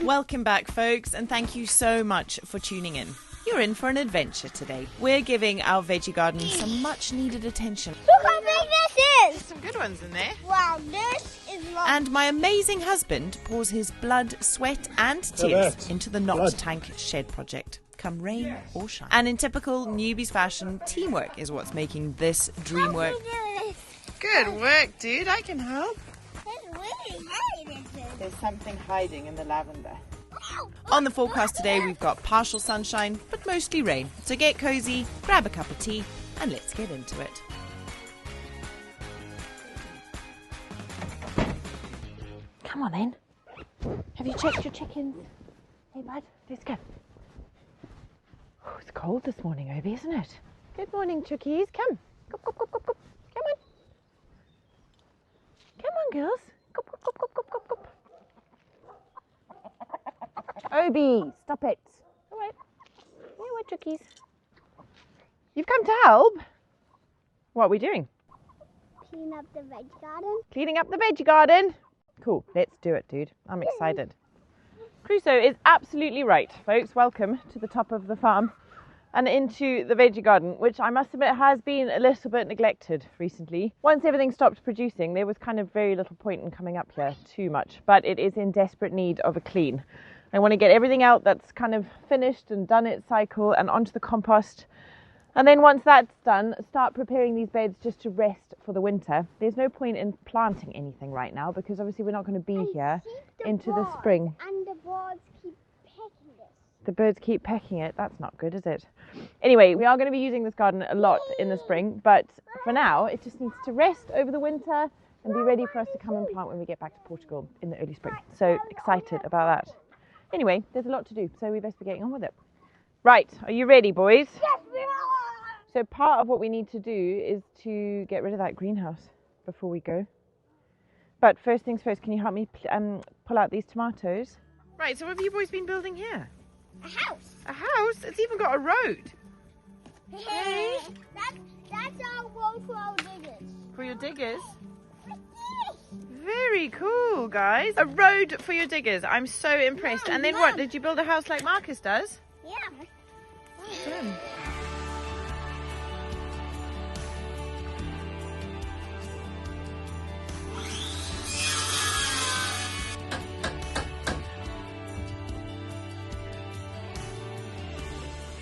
Welcome back, folks, and thank you so much for tuning in. You're in for an adventure today. We're giving our veggie garden some much needed attention. Look how big this is! Some good ones in there. Wow, this is long. And my amazing husband pours his blood, sweat and tears into the Knot Tank Shed project, come rain or shine. And in typical newbies fashion, teamwork is what's making this dream work. Good work, dude. I can help. Really high, this is. There's something hiding in the lavender. On the forecast today, we've got partial sunshine, but mostly rain. So get cozy, grab a cup of tea, and let's get into it. Come on then. Have you checked your chickens? Hey bud, let's go. Oh, it's cold this morning, Obi, isn't it? Good morning, chickies. Come. Come on. Come on, girls. Come. Obi, stop it. All right. You know what, chickies? You've come to help? What are we doing? Clean up the veg garden. Cleaning up the veggie garden. Cool, let's do it, dude. I'm excited. Crusoe is absolutely right, folks. Welcome to the top of the farm and into the veggie garden, which I must admit has been a little bit neglected recently. Once everything stopped producing, there was kind of very little point in coming up here too much, but it is in desperate need of a clean. I want to get everything out that's kind of finished and done its cycle and onto the compost. And then once that's done, start preparing these beds just to rest for the winter. There's no point in planting anything right now because obviously we're not going to be here into the spring. And the birds keep pecking it. The birds keep pecking it. That's not good, is it? Anyway, we are going to be using this garden a lot in the spring, but for now it just needs to rest over the winter and be ready for us to come and plant when we get back to Portugal in the early spring. So excited about that. Anyway, there's a lot to do, so we best be getting on with it. Right, are you ready, boys? Yes, we are! So part of what we need to do is to get rid of that greenhouse before we go. But first things first, can you help me pull out these tomatoes? Right, so what have you boys been building here? A house. A house? It's even got a road. Hey. That's our road for our diggers. For your diggers? Very cool, guys. A road for your diggers. I'm so impressed. And then what? Did you build a house like Marcus does? Yeah. Awesome.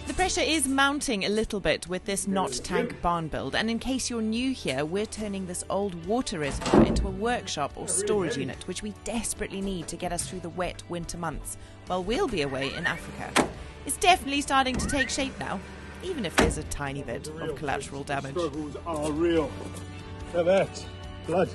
The pressure is mounting a little bit with this Knot Tank barn build, and in case you're new here, we're turning this old water reservoir into a workshop or storage unit, which we desperately need to get us through the wet winter months while we'll be away in Africa. It's definitely starting to take shape now, even if there's a tiny bit of collateral damage. Struggles are real. Look at that. Blood.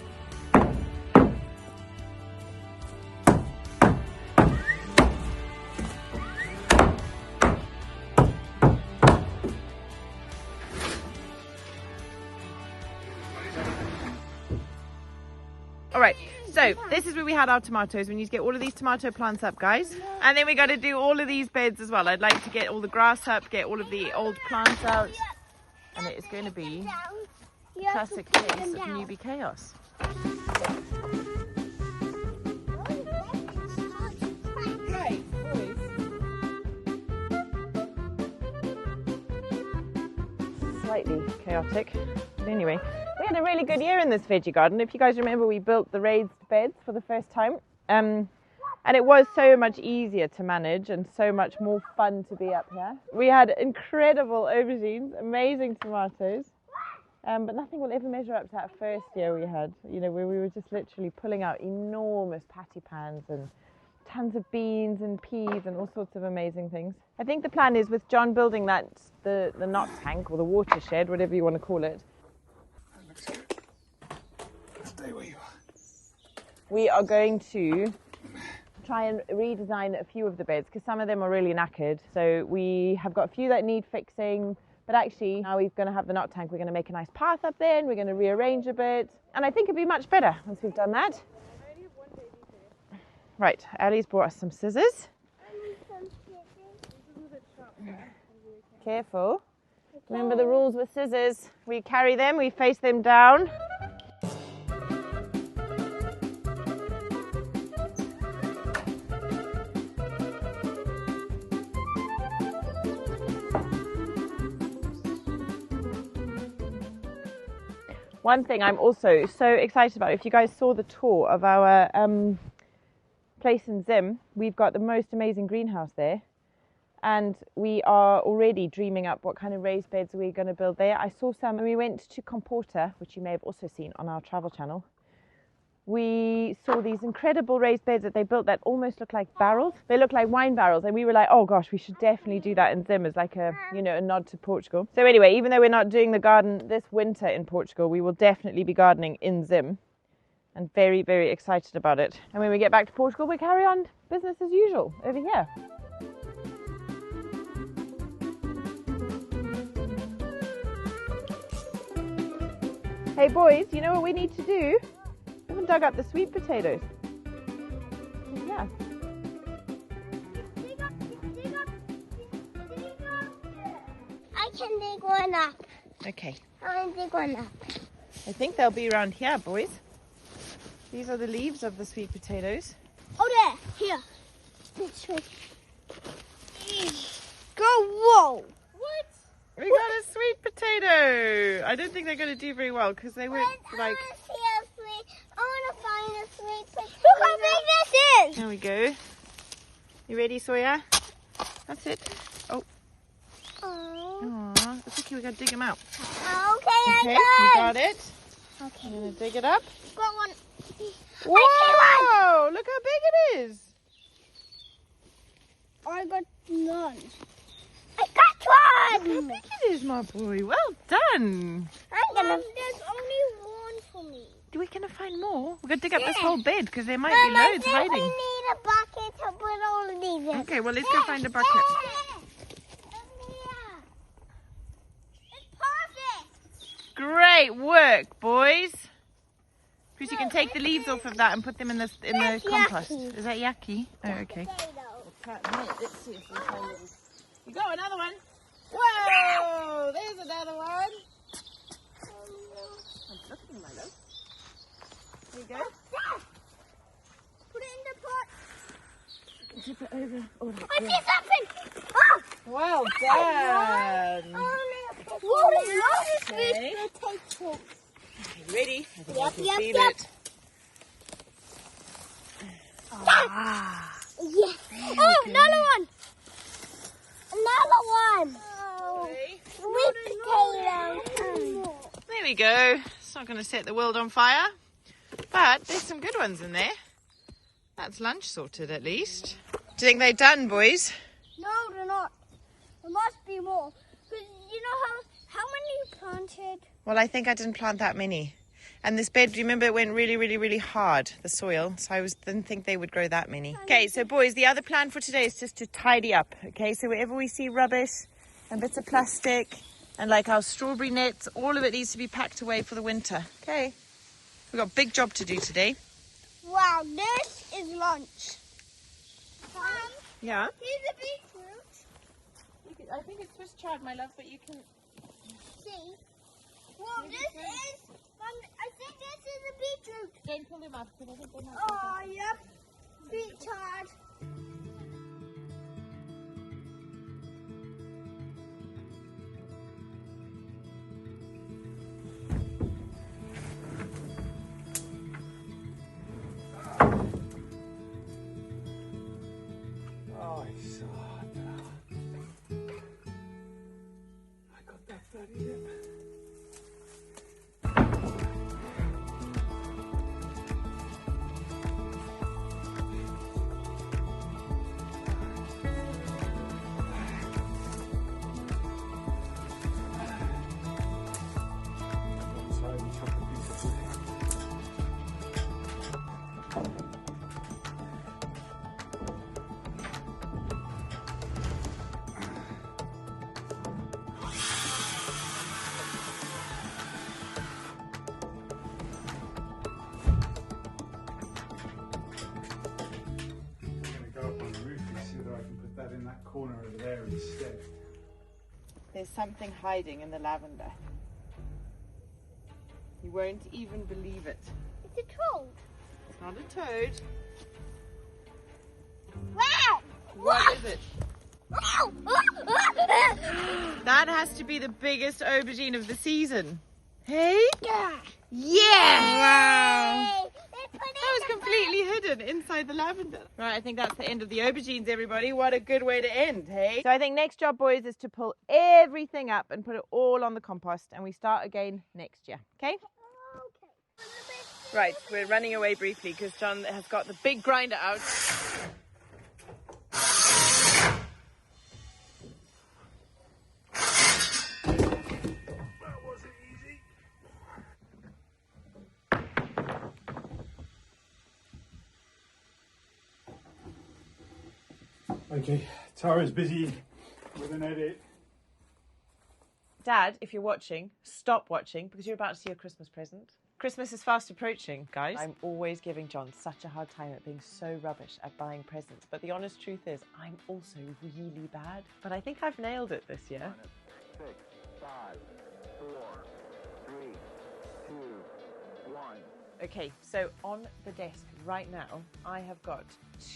All right, so this is where we had our tomatoes. We need to get all of these tomato plants up, guys. And then we got to do all of these beds as well. I'd like to get all the grass up, get all of the old plants out. And it is going to be a classic case of newbie chaos. Right, boys. Slightly chaotic, but anyway. We had a really good year in this veggie garden. If you guys remember, we built the raised beds for the first time. And it was so much easier to manage and so much more fun to be up here. We had incredible aubergines, amazing tomatoes. But nothing will ever measure up to that first year we had, you know, where we were just literally pulling out enormous patty pans and tons of beans and peas and all sorts of amazing things. I think the plan is with John building that, the knot tank or the watershed, whatever you want to call it. Stay where you are. We are going to try and redesign a few of the beds because some of them are really knackered. So we have got a few that need fixing, but actually now we're going to have the knot tank. We're going to make a nice path up there and we're going to rearrange a bit. And I think it'll be much better once we've done that. Right, Ali's brought us some scissors. Careful. Remember the rules with scissors. We carry them, we face them down. One thing I'm also so excited about, if you guys saw the tour of our place in Zim, we've got the most amazing greenhouse there. And we are already dreaming up what kind of raised beds we're going to build there. I saw some, and we went to Composting, which you may have also seen on our travel channel. We saw these incredible raised beds that they built that almost look like barrels. They look like wine barrels, and we were like, oh gosh, we should definitely do that in Zim as like a, you know, a nod to Portugal. So anyway, even though we're not doing the garden this winter in Portugal, we will definitely be gardening in Zim. And very, very excited about it. And when we get back to Portugal, we carry on business as usual over here. Hey boys, you know what we need to do? We haven't dug up the sweet potatoes. Yeah. I can dig one up. Okay. I can dig one up. I think they'll be around here, boys. These are the leaves of the sweet potatoes. Oh, there. Here. This way. Go, whoa. What? We got a sweet potato. I don't think they're going to do very well because they weren't like... I want to find a sweet potato. Look how big this is. There we go. You ready, Sawyer? That's it. Oh. Aww. It's okay, we got to dig them out. Okay, You got it. Okay. I'm going to dig it up. Got one. Whoa! Look how big it is. I got none. I got one. Look how big it is, my boy. Well done. There's only one for me. We can find more. We're going to dig up this whole bed because there might be loads hiding. We need a bucket to put all of these in. Okay, well let's go find a bucket. It's perfect. Great work, boys. Chris, you can take the leaves off of that and put them in the compost. yucky. Is that yucky? Oh, okay. Potato. Let's see if we find it. You go, another one. Whoa! There's another one. I'm looking, my love. There you go. Put it in the pot. Tip it over. Oh, I see something. Oh! well done. What is this Okay. potato? You ready? I think I can Yep, feel yep. it. Ah. Yes. Oh, another one. Another one. Okay. Sweet potato. There we go. It's not going to set the world on fire, but there's some good ones in there. That's lunch sorted at least. Do you think they're done, boys? No, they're not. There must be more. Because you know how many you planted? Well, I think I didn't plant that many. And this bed, do you remember it went really, really, really hard, the soil. So I didn't think they would grow that many. Okay, so boys, the other plan for today is just to tidy up. Okay, so wherever we see rubbish and bits of plastic and like our strawberry nets, all of it needs to be packed away for the winter. Okay, we've got a big job to do today. Wow, this is lunch. Yeah. Here's a beetroot. I think it's Swiss chard, my love, but you can... See? Well, this is... I think this is a beetroot. Don't pull them up because I think they might... Oh, yep. Beetroot. Oh, I saw that. I got that bloody dip. Corner over there instead. There's something hiding in the lavender. You won't even believe it. It's a toad. It's not a toad. Wow. What is it? Wow. That has to be the biggest aubergine of the season. Hey? Yeah. Yeah! Wow. That was completely hidden inside the lavender. Right, I think that's the end of the aubergines, everybody. What a good way to end, hey? So I think next job, boys, is to pull everything up and put it all on the compost, and we start again next year, okay? Right, we're running away briefly because John has got the big grinder out. Okay, Tara's busy with an edit. Dad, if you're watching, stop watching because you're about to see a Christmas present. Christmas is fast approaching, guys. I'm always giving John such a hard time at being so rubbish at buying presents, but the honest truth is I'm also really bad. But I think I've nailed it this year. 6, 5, 4, 3, 2, 1. Okay, so on the desk right now, I have got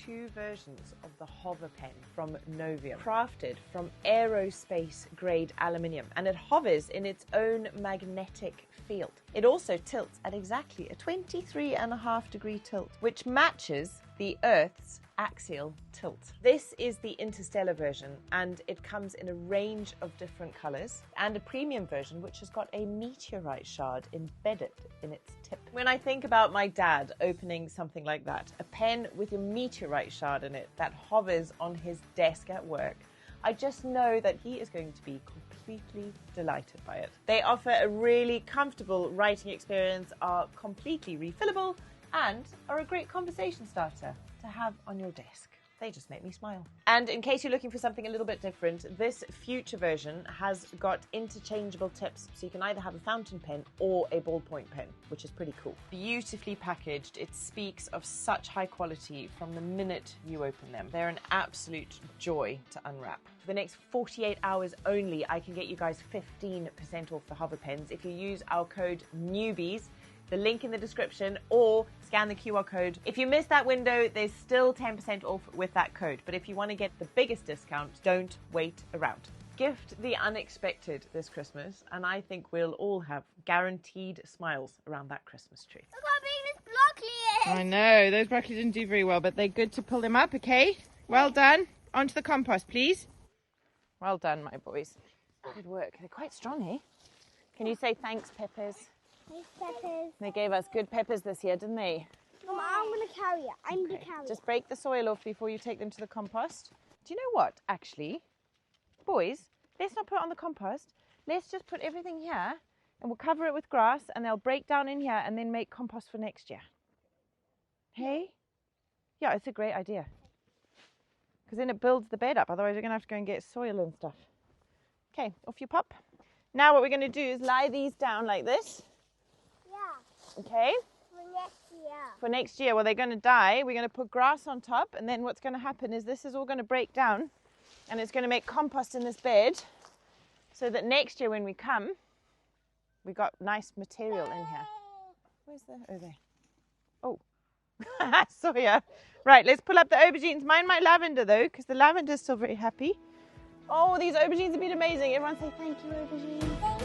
2 versions of the hover pen from Novium, crafted from aerospace grade aluminium, and it hovers in its own magnetic field. It also tilts at exactly a 23.5 degree tilt, which matches the Earth's axial tilt. This is the interstellar version, and it comes in a range of different colors, and a premium version which has got a meteorite shard embedded in its tip. When I think about my dad opening something like that, a pen with a meteorite shard in it that hovers on his desk at work, I just know that he is going to be completely delighted by it. They offer a really comfortable writing experience, are completely refillable, and are a great conversation starter to have on your desk. They just make me smile. And in case you're looking for something a little bit different, this future version has got interchangeable tips, so you can either have a fountain pen or a ballpoint pen, which is pretty cool. Beautifully packaged, it speaks of such high quality from the minute you open them. They're an absolute joy to unwrap. For the next 48 hours only, I can get you guys 15% off the hover pens if you use our code TheNewbys. The link in the description, or scan the QR code. If you miss that window, there's still 10% off with that code. But if you want to get the biggest discount, don't wait around. Gift the unexpected this Christmas, and I think we'll all have guaranteed smiles around that Christmas tree. Look how big this broccoli is. I know, those broccoli didn't do very well, but they're good to pull them up, okay? Well done. Onto the compost, please. Well done, my boys. Good work. They're quite strong, eh? Can you say thanks, Peppers? Thanks, peppers. They gave us good peppers this year, didn't they? Mama, I'm going to carry it. I'm the carrier. Just break the soil off before you take them to the compost. Do you know what, actually? Boys, let's not put it on the compost. Let's just put everything here and we'll cover it with grass and they'll break down in here and then make compost for next year. Hey? Yeah, it's a great idea. Because then it builds the bed up. Otherwise, you're going to have to go and get soil and stuff. Okay, off you pop. Now what we're going to do is lie these down like this. Yeah. Okay? For next year. For next year, well, they're going to die. We're going to put grass on top, and then what's going to happen is this is all going to break down, and it's going to make compost in this bed, so that next year when we come, we got nice material in here. Where's the? Oh, there. Oh, I saw ya. Right, let's pull up the aubergines. Mind my lavender though, because the lavender's still very happy. Oh, these aubergines have been amazing. Everyone say thank you, aubergines.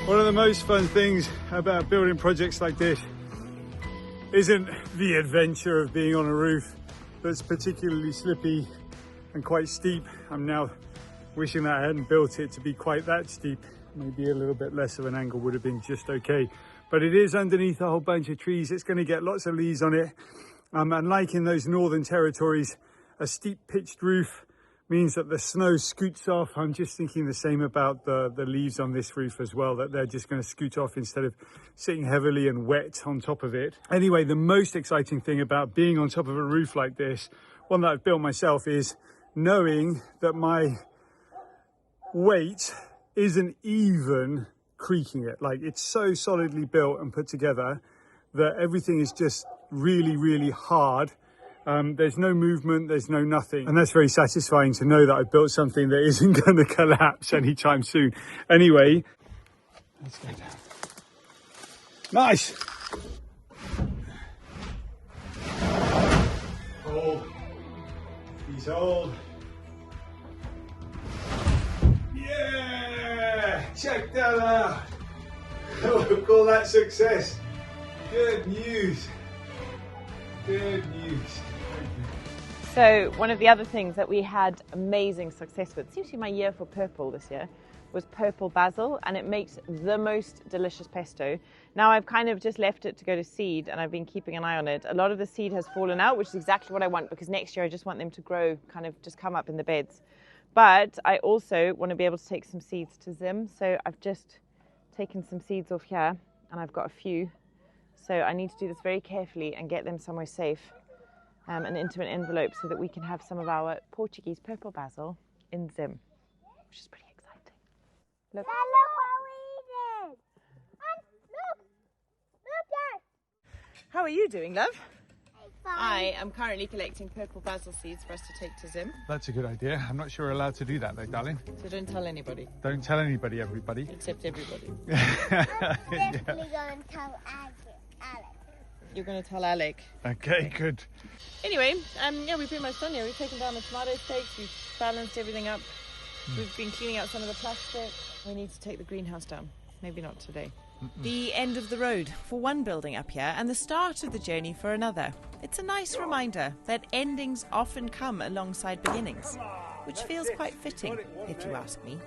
One of the most fun things about building projects like this isn't the adventure of being on a roof that's particularly slippy and quite steep. I'm now wishing that I hadn't built it to be quite that steep. Maybe a little bit less of an angle would have been just okay. But it is underneath a whole bunch of trees. It's going to get lots of leaves on it. And like in those northern territories, a steep pitched roof means that the snow scoots off. I'm just thinking the same about the leaves on this roof as well, that they're just going to scoot off instead of sitting heavily and wet on top of it. Anyway, the most exciting thing about being on top of a roof like this, one that I've built myself, is knowing that my weight isn't even creaking it. Like, it's so solidly built and put together that everything is just really, really hard. There's no movement, there's no nothing. And that's very satisfying to know that I've built something that isn't going to collapse anytime soon. Anyway, let's go down. Nice. Hold. He's hold. Yeah! Check that out. We'll call that success. Good news. Good news. So one of the other things that we had amazing success with, seems to be my year for purple this year, was purple basil, and it makes the most delicious pesto. Now I've kind of just left it to go to seed, and I've been keeping an eye on it. A lot of the seed has fallen out, which is exactly what I want, because next year I just want them to grow, kind of just come up in the beds. But I also want to be able to take some seeds to Zim, so I've just taken some seeds off here, and I've got a few. So I need to do this very carefully and get them somewhere safe and into an envelope so that we can have some of our Portuguese purple basil in Zim, which is pretty exciting. Look. Dad, look what we did. And look, Dad. How are you doing, love? Fine. I am currently collecting purple basil seeds for us to take to Zim. That's a good idea. I'm not sure we're allowed to do that though, darling. So don't tell anybody. Don't tell anybody, everybody. Except everybody. I'm definitely going to tell Alex. You're going to tell Alec. Okay, good. Anyway, yeah, we've pretty much done here. We've taken down the tomato stakes, we've balanced everything up. We've been cleaning out some of the plastic. We need to take the greenhouse down. Maybe not today. The end of the road for one building up here and the start of the journey for another. It's a nice reminder that endings often come alongside beginnings, which feels quite fitting, if you ask me.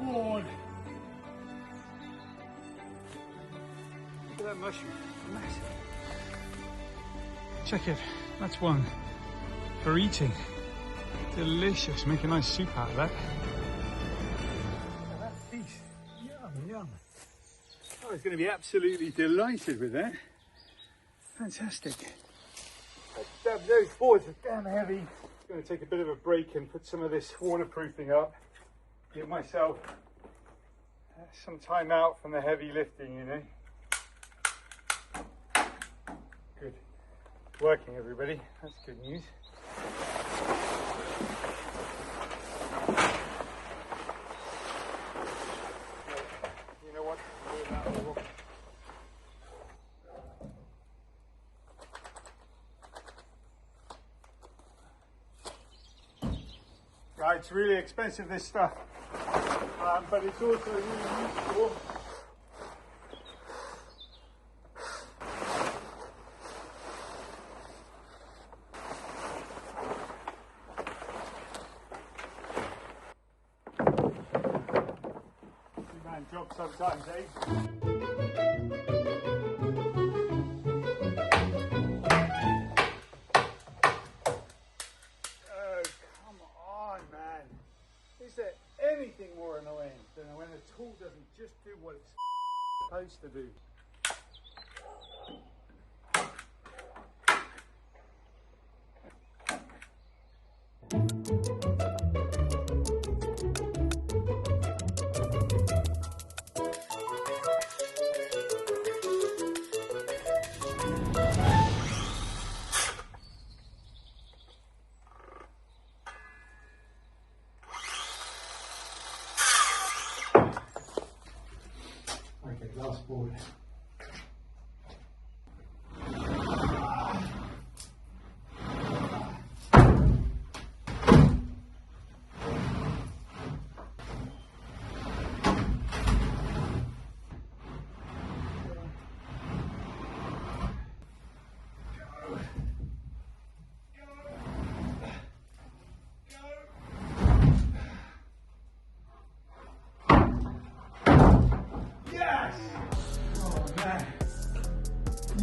Board. Look at that mushroom, massive. Check it, that's one for eating. Delicious, make a nice soup out of that. Look at that feast, yum, yum. I was going to be absolutely delighted with that. Fantastic. Those boards are damn heavy. I'm going to take a bit of a break and put some of this waterproofing up. Give myself some time out from the heavy lifting, you know. Good. It's working, everybody. That's good news. You know what? Right, it's really expensive, this stuff. But it's also really useful. Two-man job sometimes, eh? Is there anything more annoying than when a tool doesn't just do what it's supposed to do? Last board.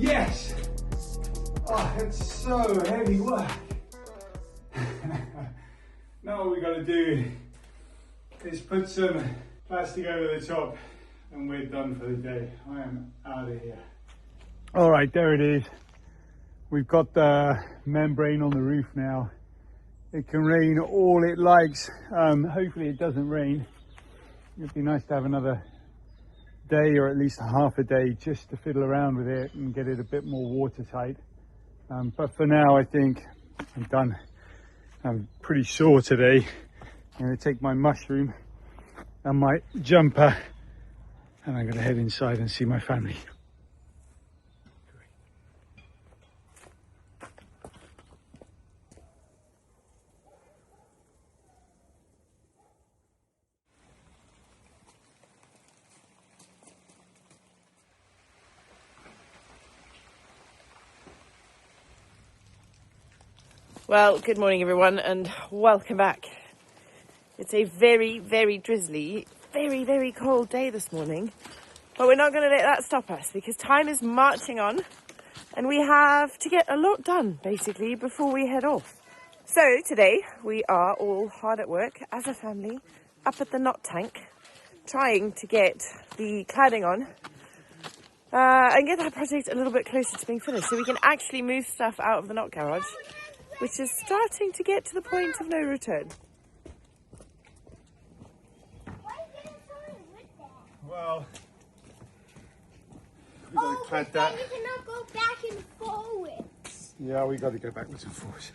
Yes! Oh, it's so heavy work. Now what we got to do is put some plastic over the top and we're done for the day. I am out of here. All right, there it is. We've got the membrane on the roof now. It can rain all it likes. Hopefully it doesn't rain. it'd be nice to have another day or at least half a day just to fiddle around with it and get it a bit more watertight. But for now, I think I'm done. I'm pretty sore today. I'm going to take my mushroom and my jumper and I'm going to head inside and see my family. Well, good morning everyone and welcome back. It's a very, very drizzly, very, very cold day this morning, but we're not going to let that stop us because time is marching on and we have to get a lot done basically before we head off. So today we are all hard at work as a family up at the knot tank trying to get the cladding on and get that project a little bit closer to being finished so we can actually move stuff out of the knot garage, which is starting to get to the point of no return. Well, we got to clad that. You cannot go back and forwards. Yeah, we got to go backwards and forwards.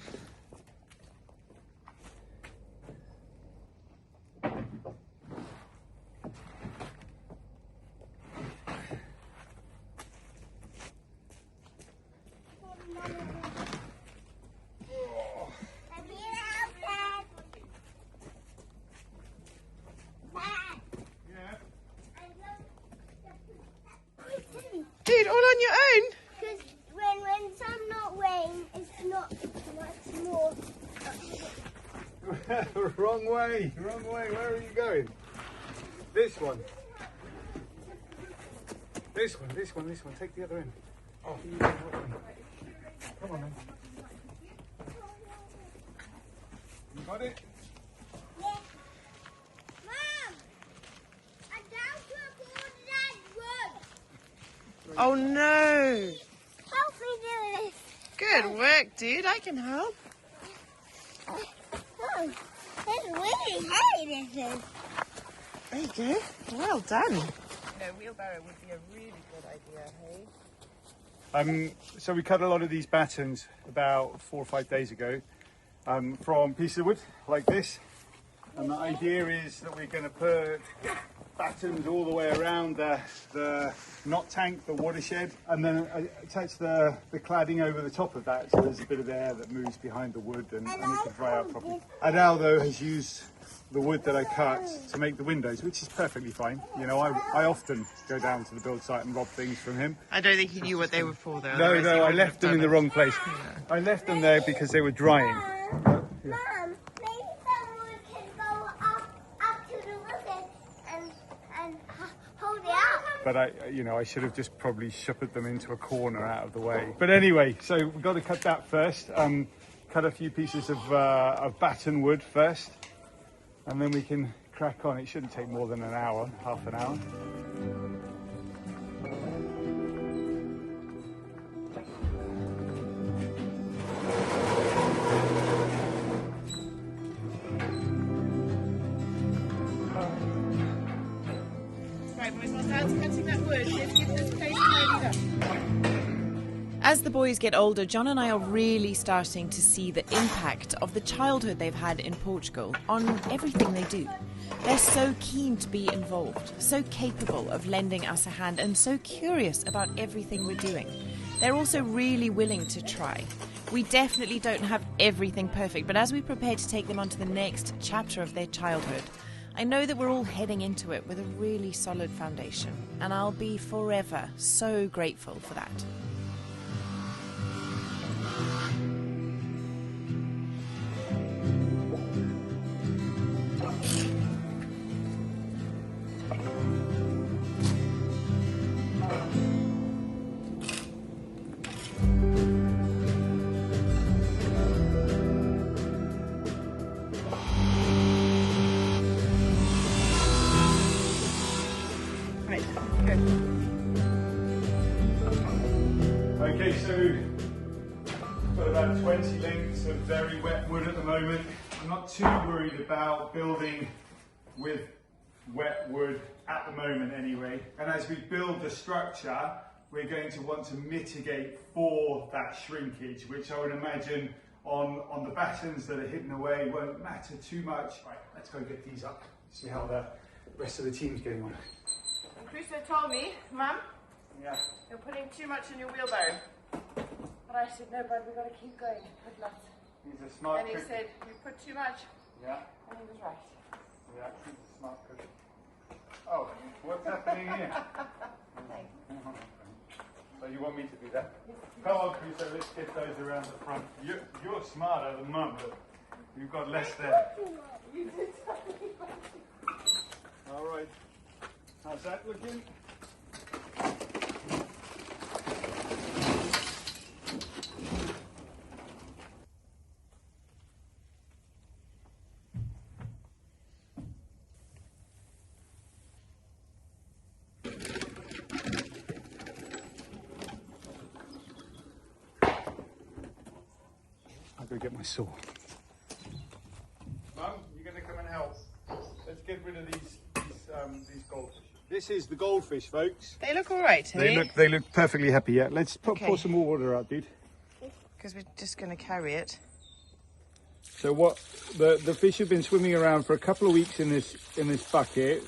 Dude, all on your own? Because when some not weighing, it's not much more. Wrong way, wrong way. Where are you going? This one. This one, this one, this one. Take the other end. Oh, you go that way. Come on then. You got it? Yeah. Mom! I'm down to afford that wood. Oh no! Help me do this. Good work, dude. I can help. Oh, it's really heavy, this is. There you go. Well done. No, wheelbarrow would be a really good idea, hey? So we cut a lot of these battens about 4 or 5 days ago from pieces of wood like this. And the idea is that we're going to put battens all the way around the knot tank, the watershed, and then attach the cladding over the top of that so there's a bit of air that moves behind the wood and it can dry out properly. Adele, though, has used the wood that I cut to make the windows, which is perfectly fine. You know, I often go down to the build site and rob things from him. I don't think he knew what they were for, though. No, I left them in the wrong place. I left them there because they were drying. Mom, maybe someone can go up to the roof and hold it up. But I should have just probably shepherded them into a corner out of the way. But anyway, so we've got to cut that first. Cut a few pieces of batten wood first, and then we can crack on. It shouldn't take more than an hour, half an hour. As the boys get older, John and I are really starting to see the impact of the childhood they've had in Portugal on everything they do. They're so keen to be involved, so capable of lending us a hand, and so curious about everything we're doing. They're also really willing to try. We definitely don't have everything perfect, but as we prepare to take them on to the next chapter of their childhood, I know that we're all heading into it with a really solid foundation, and I'll be forever so grateful for that. Okay, so got about 20 lengths of very wet wood at the moment. I'm not too worried about building with wet wood at the moment anyway. And as we build the structure, we're going to want to mitigate for that shrinkage, which I would imagine on the battens that are hidden away won't matter too much. Right, let's go get these up, see how the rest of the team's getting on. And Crusoe told me, Mum, Yeah. you're putting too much in your wheelbarrow. But I said, no, bud, we've got to keep going. Put lots. He's a smart And he cook. said, you put too much. Yeah, And he was right. yeah, he's a smart cook. Oh, what's happening here? So you want me to do that? Come on, Crusoe, let's get those around the front. You're smarter than Mum, but you've got less there. You did something. All right. How's that looking? I'll go get my saw. Mum, you're going to come and help. Let's get rid of these goldfish. This is the goldfish, folks. They look all right, They look perfectly happy. Yeah, let's pour some more water out, dude. Because we're just going to carry it. So what the fish have been swimming around for a couple of weeks in this bucket.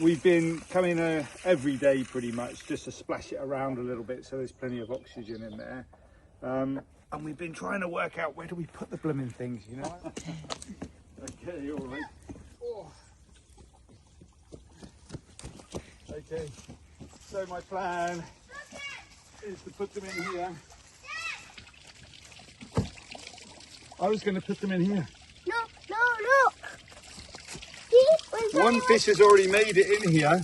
We've been coming every day pretty much just to splash it around a little bit so there's plenty of oxygen in there. And we've been trying to work out where do we put the blooming things, you know? Okay, all right. Oh. Okay, so my plan is to put them in here. I was going to put them in here. No, look. See? One fish has already made it in here.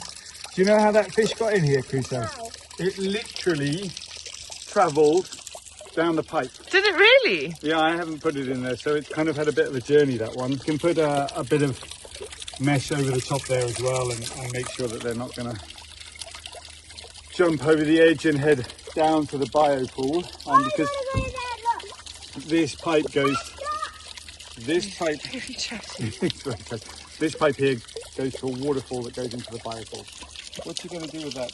Do you know how that fish got in here, Crusoe? No. It literally travelled down the pipe. Did it really? Yeah, I haven't put it in there, so it's kind of had a bit of a journey, that one. You can put a bit of mesh over the top there as well and make sure that they're not going to jump over the edge and head down to the bio pool. Because this pipe goes... This pipe... This pipe here goes to a waterfall that goes into the bio pool. What's he going to do with that?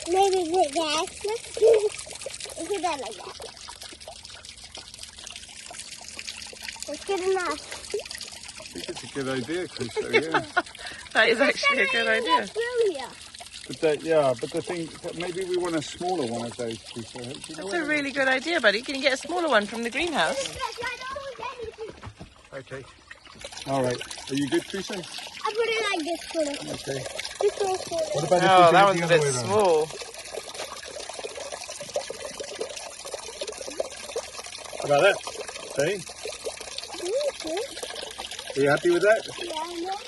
Maybe with that. Look at that like that. That's good enough. I think it's a good idea, Crusoe, yeah. That is actually a good idea. But the thing, maybe we want a smaller one of those, Crusoe. That's a really good idea, buddy. Can you get a smaller one from the greenhouse? Okay. All right. Are you good, Crusoe? I put it like this for it. Okay. This one's for it. What about Oh, if we that do one's it a the other bit way around? small. How about that? See? Are you happy with that? Yeah, I know.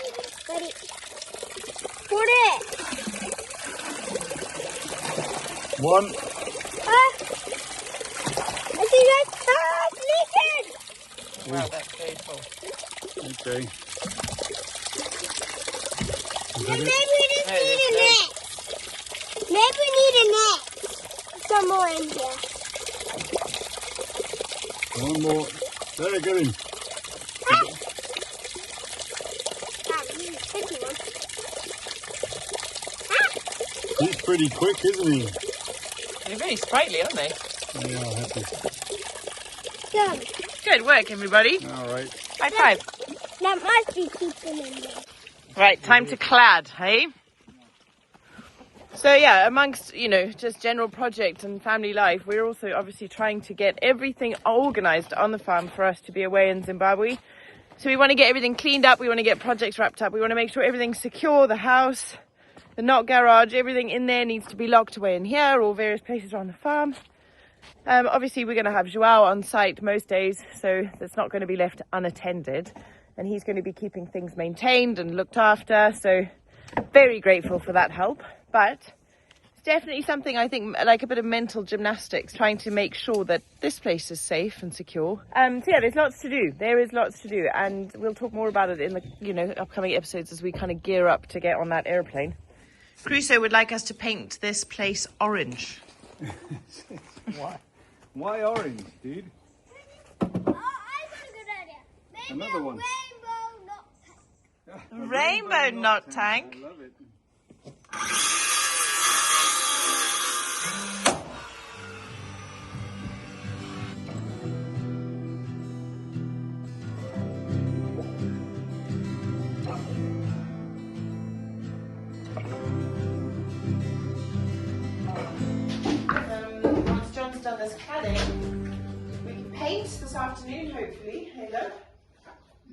But put it. One. I think that's naked. Wow, that's very full. Okay. Then maybe we just need a net. Maybe we need a net. Some more in here. One more. There, get him. He's pretty quick, isn't he? They're very sprightly, aren't they? Yeah, I'm happy. Done. Good work, everybody. All right. High five. That must be keeping in there. Right, time to clad, hey? So yeah, amongst, just general project and family life, we're also obviously trying to get everything organised on the farm for us to be away in Zimbabwe. So we want to get everything cleaned up, we want to get projects wrapped up, we want to make sure everything's secure, the house, the knot garage, everything in there needs to be locked away in here or various places around the farm. Obviously we're going to have João on site most days, so that's not going to be left unattended. And he's going to be keeping things maintained and looked after, so very grateful for that help. But it's definitely something, I think, like a bit of mental gymnastics, trying to make sure that this place is safe and secure. So yeah, there's lots to do. There is lots to do, and we'll talk more about it in the upcoming episodes as we kind of gear up to get on that airplane. Crusoe would like us to paint this place orange. Why? Why orange, dude? Oh, I'm gonna Another one. Rainbow knot tank. I love it. Once John's done this cladding, we can paint this afternoon, hopefully. Hey, look.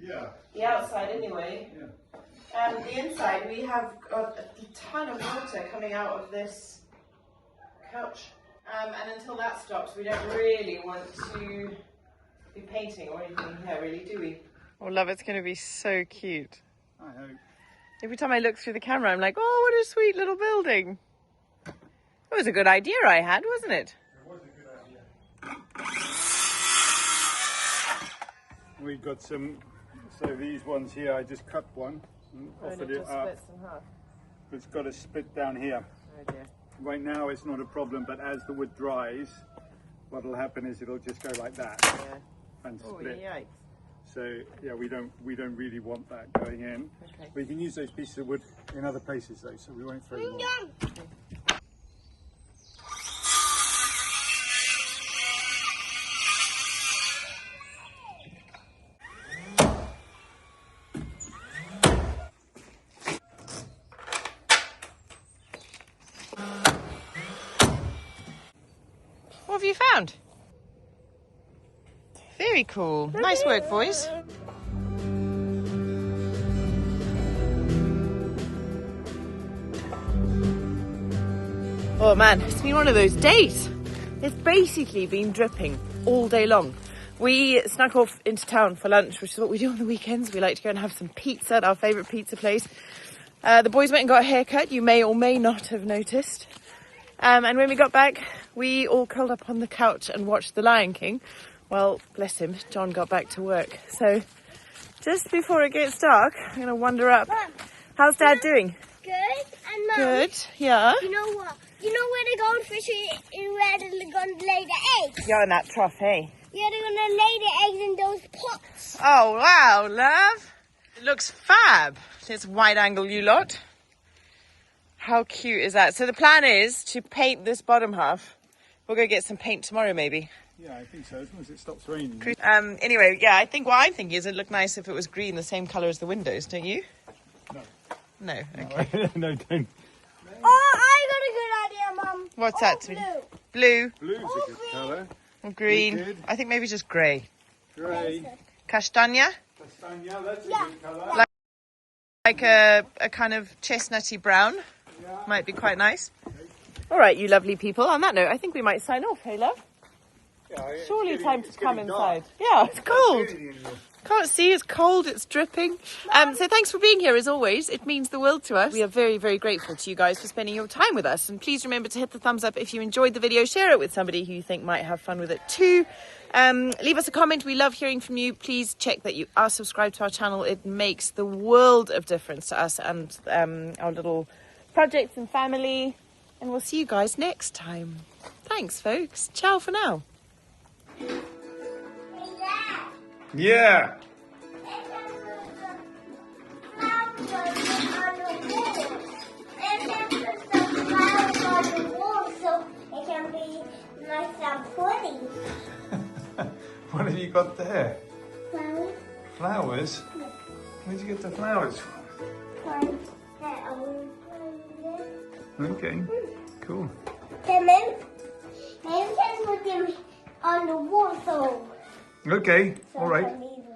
Yeah. The outside, anyway. Yeah. The inside, we have got a ton of water coming out of this couch. And until that stops, we don't really want to be painting or anything here, really, do we? Oh, love, it's going to be so cute. I hope. Every time I look through the camera, I'm like, oh, what a sweet little building. It was a good idea I had, wasn't it? It was a good idea. We got some, so these ones here, I just cut one and offered it up. It's got a split down here. Oh dear. Right now it's not a problem, but as the wood dries, what will happen is it'll just go like that and split. Oh, yikes. So yeah, we don't really want that going in. Okay. We can use those pieces of wood in other places though, so we won't throw them away. What have you found? Very cool. Nice work, boys. Oh man, it's been one of those days. It's basically been dripping all day long. We snuck off into town for lunch, which is what we do on the weekends. We like to go and have some pizza at our favourite pizza place. The boys went and got a haircut, you may or may not have noticed. And when we got back, we all curled up on the couch and watched The Lion King. Well, bless him, John got back to work. So just before it gets dark, I'm going to wander up. Mom, how's Dad doing? good. And Mom, Good, yeah. you know what? You know where the goldfish is where they're going to lay the eggs? You're in that trough, hey? Yeah, they're going to lay the eggs in those pots. Oh, wow, love. It looks fab. Let's wide angle you lot. How cute is that? So the plan is to paint this bottom half. We'll go get some paint tomorrow, maybe. Yeah, I think so, as long as it stops raining. Anyway, yeah, I think what I'm thinking is it'd look nice if it was green, the same colour as the windows, don't you? No. No, okay. No, don't. Oh, I got a good idea, Mum. What's that? Blue. Blue Blue's a good colour. or green? Wicked. I think maybe just grey. Grey. Castagna? Castagna, that's a good colour. Like a kind of chestnutty brown. Yeah. Might be quite nice. All right, you lovely people. On that note, I think we might sign off, hey love? Yeah, Surely time to come inside. Dark. Yeah, it's cold. Really in the- Can't see, it's cold, it's dripping. So thanks for being here as always. It means the world to us. We are very, very grateful to you guys for spending your time with us. And please remember to hit the thumbs up if you enjoyed the video. Share it with somebody who you think might have fun with it too. Leave us a comment. We love hearing from you. Please check that you are subscribed to our channel. It makes the world of difference to us and our little projects and family. And we'll see you guys next time. Thanks, folks. Ciao for now. Yeah. What have you got there? Flowers? Where'd you get the flowers from? Okay, cool. Maybe can put them on the wall, so Okay, all right. I need them.